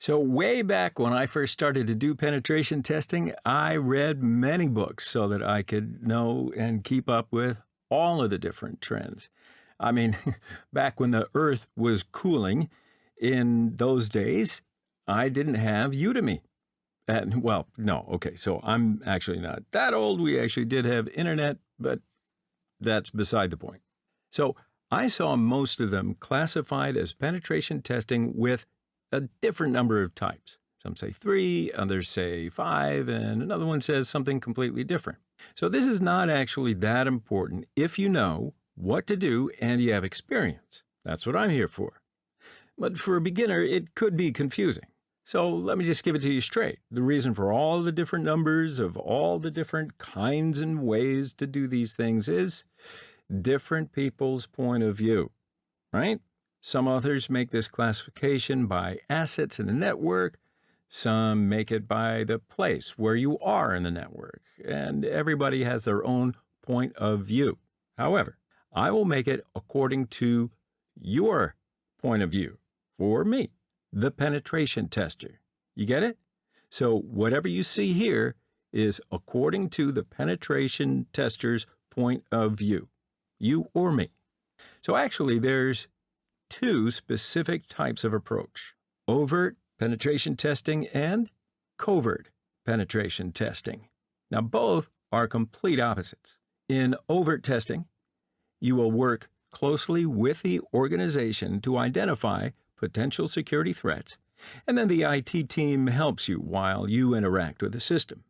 So, way back when I first started to do penetration testing, I read many books so that I could know and keep up with all of the different trends. I mean, back when the earth was cooling in those days, I didn't have Udemy. And, well, no, okay, so I'm actually not that old. We actually did have internet, but that's beside the point. So, I saw most of them classified as penetration testing with a different number of types. Some say 3, others say 5, and another one says something completely different. So this is not actually that important if you know what to do and you have experience. That's what I'm here for. But for a beginner, it could be confusing. So let me just give it to you straight. The reason for all the different numbers of all the different kinds and ways to do these things is different people's point of view, right? Some authors make this classification by assets in the network. Some make it by the place where you are in the network. And everybody has their own point of view. However, I will make it according to your point of view for me, the penetration tester. You get it? So whatever you see here is according to the penetration tester's point of view, you or me. So actually, there's 2 specific types of approach: overt penetration testing and covert penetration testing. Now, both are complete opposites. In overt testing, you will work closely with the organization to identify potential security threats, and then the IT team helps you while you interact with the system.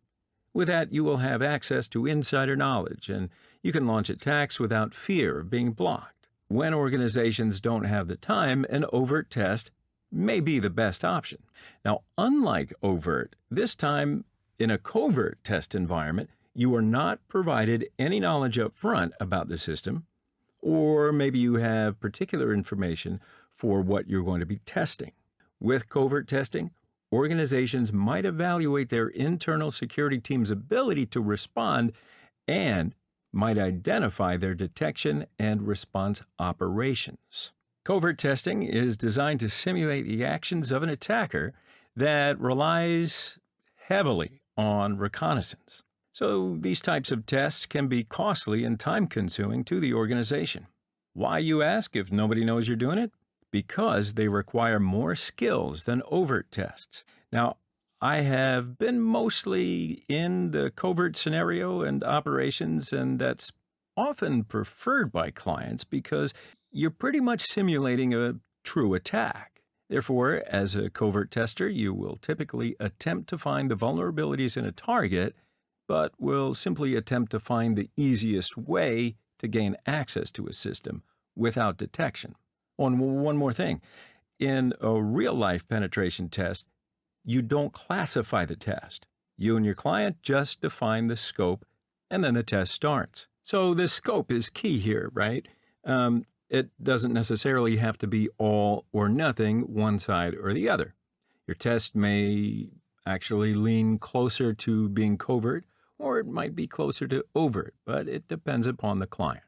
With that, you will have access to insider knowledge, and you can launch attacks without fear of being blocked. When organizations don't have the time, an overt test may be the best option. Now, unlike overt, this time in a covert test environment, you are not provided any knowledge up front about the system, or maybe you have particular information for what you're going to be testing. With covert testing, organizations might evaluate their internal security team's ability to respond and might identify their detection and response operations. Covert testing is designed to simulate the actions of an attacker that relies heavily on reconnaissance. So these types of tests can be costly and time-consuming to the organization. Why, you ask, if nobody knows you're doing it? Because they require more skills than overt tests. Now, I have been mostly in the covert scenario and operations, and that's often preferred by clients because you're pretty much simulating a true attack. Therefore, as a covert tester, you will typically attempt to find the vulnerabilities in a target, but will simply attempt to find the easiest way to gain access to a system without detection. One more thing. In a real-life penetration test, you don't classify the test. You and your client just define the scope, and then the test starts. So the scope is key here, right? It doesn't necessarily have to be all or nothing, one side or the other. Your test may actually lean closer to being covert, or it might be closer to overt, but it depends upon the client.